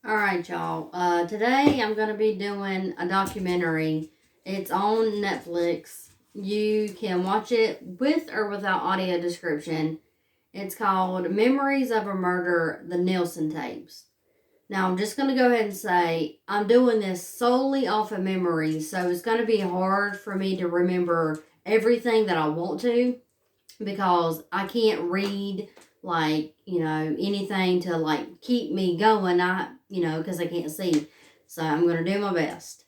All right, y'all. Today I'm going to be doing a documentary. It's on Netflix. You can watch it with or without audio description. It's called Memories of a Murder, the Nilsen Tapes. Now, I'm just going to go ahead and say I'm doing this solely off of memory, so it's going to be hard for me to remember everything that I want to because I can't read anything to keep me going. Because I can't see. So I'm going to do my best.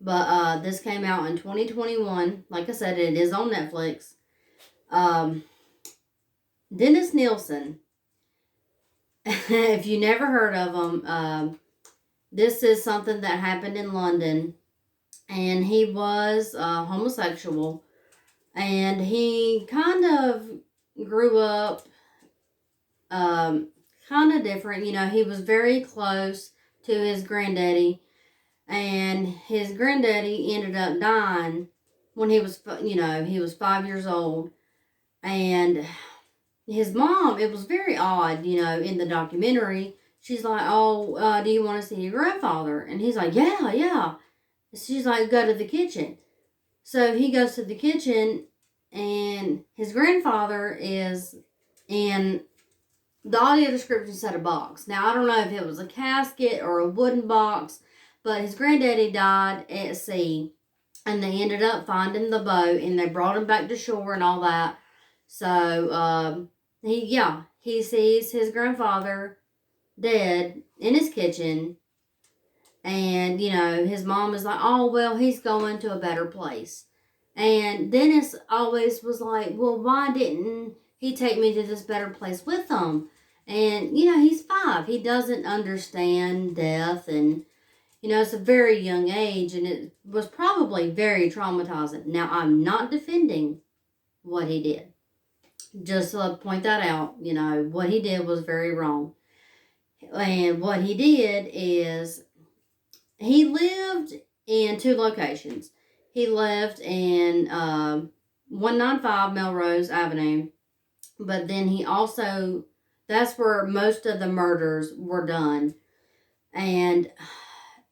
But this came out in 2021. Like I said, it is on Netflix. Um, Dennis Nilsen. If you never heard of him, this is something that happened in London, and he was homosexual, and he kind of grew up kind of different. He was very close to his granddaddy, and his granddaddy ended up dying when he was 5 years old, and his mom. It was very odd, in the documentary. She's like, "Oh, do you want to see your grandfather?" And he's like, "Yeah, yeah." She's like, "Go to the kitchen." So he goes to the kitchen, and his grandfather is in the audio description said a box. Now, I don't know if it was a casket or a wooden box, but his granddaddy died at sea, and they ended up finding the boat, and they brought him back to shore and all that. So, he sees his grandfather dead in his kitchen, and, his mom is like, "Oh, well, he's going to a better place." And Dennis always was like, "Well, why didn't he take me to this better place with him?" And, he's 5. He doesn't understand death. And, it's a very young age. And it was probably very traumatizing. Now, I'm not defending what he did. Just to point that out, what he did was very wrong. And what he did is he lived in 2 locations. He lived in 195 Melrose Avenue, but then he also, that's where most of the murders were done. And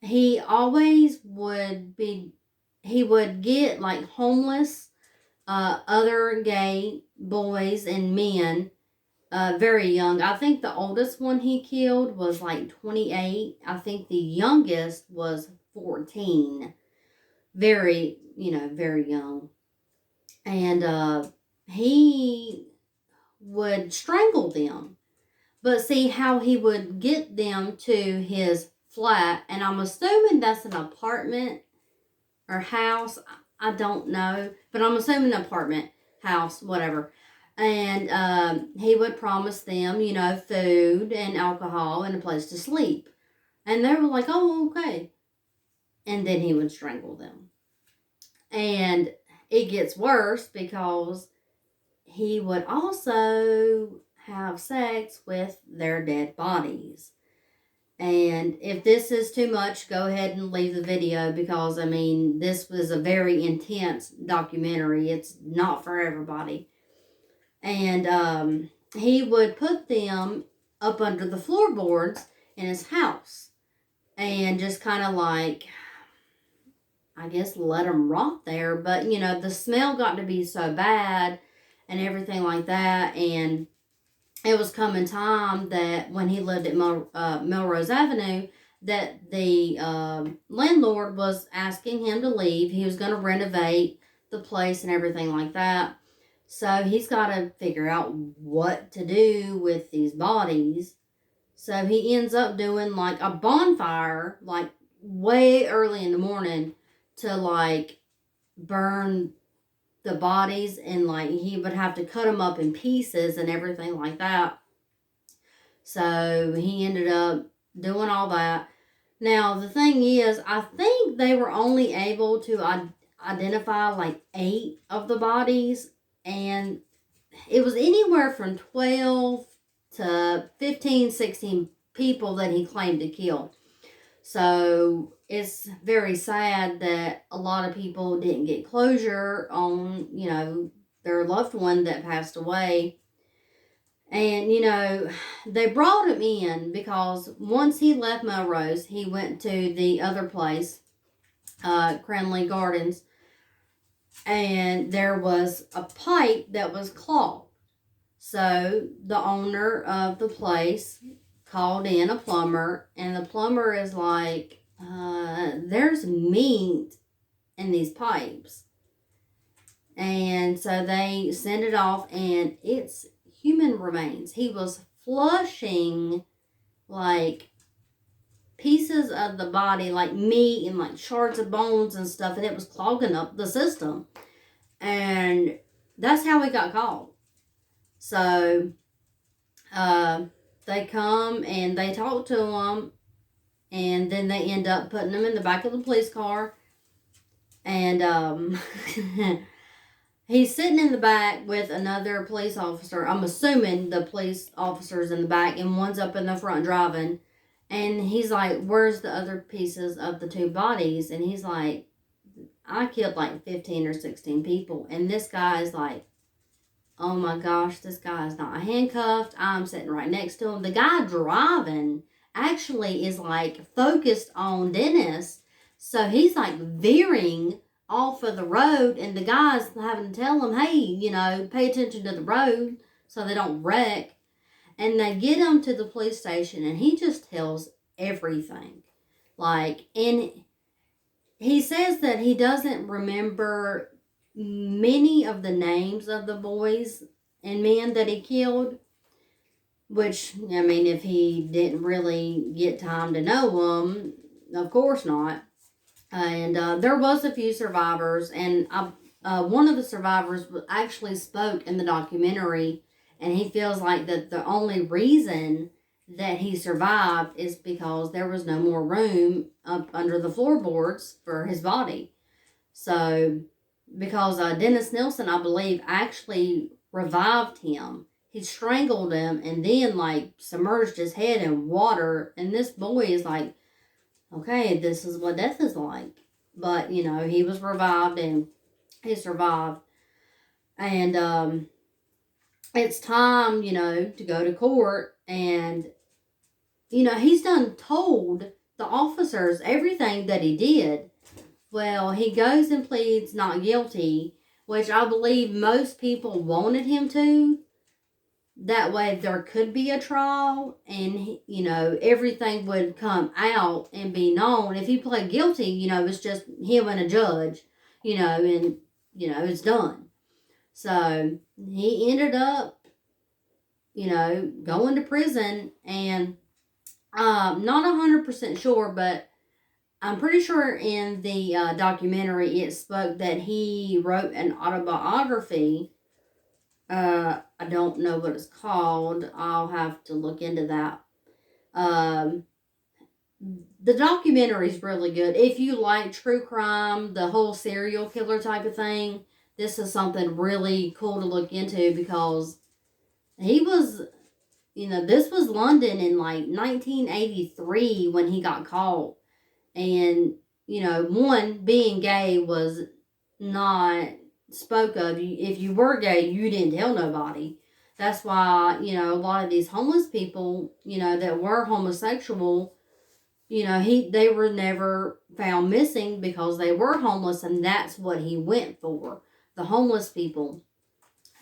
he always he would get homeless, other gay boys and men, very young. I think the oldest one he killed was 28. I think the youngest was 14. Very, very young. And he would strangle them. But see how he would get them to his flat, and I'm assuming that's an apartment or house. I don't know, but I'm assuming apartment, house, whatever. And he would promise them, food and alcohol and a place to sleep. And they were like, "Oh, okay." And then he would strangle them. And it gets worse because he would also have sex with their dead bodies. And if this is too much, go ahead and leave the video because, this was a very intense documentary. It's not for everybody. And he would put them up under the floorboards in his house and just kind of I guess, let them rot there. But, the smell got to be so bad and everything like that. And it was coming time that when he lived at Melrose Avenue, that the landlord was asking him to leave. He was going to renovate the place and everything like that. So he's got to figure out what to do with these bodies. So he ends up doing a bonfire, way early in the morning to burn the bodies, and he would have to cut them up in pieces and everything like that. So he ended up doing all that. Now the thing is, I think they were only able to identify 8 of the bodies, and it was anywhere from 12 to 15, 16 people that he claimed to kill. So it's very sad that a lot of people didn't get closure on, their loved one that passed away. And, they brought him in because once he left Melrose, he went to the other place, Cranley Gardens, and there was a pipe that was clogged. So the owner of the place called in a plumber, and the plumber is like, there's meat in these pipes. And so they send it off, and it's human remains. He was flushing like pieces of the body, like meat and like shards of bones and stuff, and it was clogging up the system. And that's how he got caught. So they come and they talk to him, and then they end up putting him in the back of the police car. And he's sitting in the back with another police officer. I'm assuming the police officer's in the back, and one's up in the front driving. And he's like, where's the other pieces of the two bodies? And he's like, I killed like 15 or 16 people. And this guy is like, oh my gosh, this guy is not handcuffed. I'm sitting right next to him. The guy driving actually is like focused on Dennis. So he's like veering off of the road, and the guy's having to tell him, hey, pay attention to the road so they don't wreck. And they get him to the police station, and he just tells everything. And he says that he doesn't remember many of the names of the boys and men that he killed, which, if he didn't really get time to know them, of course not. And there was a few survivors, and one of the survivors actually spoke in the documentary, and he feels like that the only reason that he survived is because there was no more room up under the floorboards for his body. So, because Dennis Nilsen, I believe, actually revived him. He strangled him and then, submerged his head in water. And this boy is like, okay, this is what death is like. But, he was revived and he survived. And it's time, to go to court. And, he's done told the officers everything that he did. Well, he goes and pleads not guilty, which I believe most people wanted him to. That way there could be a trial and, everything would come out and be known. If he pled guilty, it's just him and a judge, and, it's done. So he ended up, going to prison, and not 100% sure, but I'm pretty sure in the documentary it spoke that he wrote an autobiography. I don't know what it's called. I'll have to look into that. The documentary is really good. If you like true crime, the whole serial killer type of thing, this is something really cool to look into, because he was, this was London in 1983 when he got caught. And, one, being gay was not spoke of. If you were gay, you didn't tell nobody. That's why, a lot of these homeless people, that were homosexual, they were never found missing because they were homeless, and that's what he went for. The homeless people.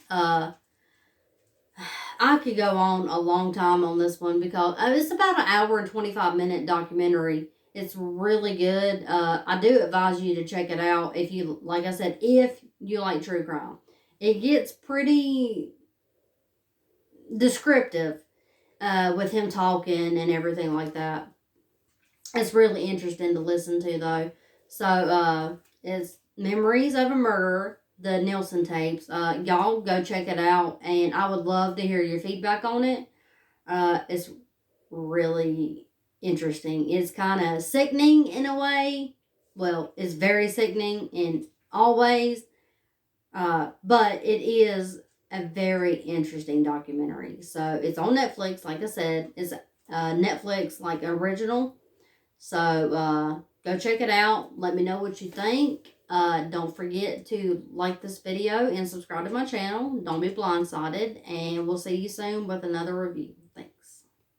I could go on a long time on this one because it's about an hour and 25-minute documentary. It's really good. I do advise you to check it out if you, like I said, if you like true crime. It gets pretty descriptive with him talking and everything like that. It's really interesting to listen to, though. So it's Memories of a Murderer, the Nilsen tapes. Y'all go check it out, and I would love to hear your feedback on it. It's really interesting. It's kind of sickening in a way. Well, it's very sickening in all ways, but it is a very interesting documentary. So it's on Netflix, like I said. It's Netflix original. So go check it out. Let me know what you think. Don't forget to like this video and subscribe to my channel. Don't be blindsided, and we'll see you soon with another review.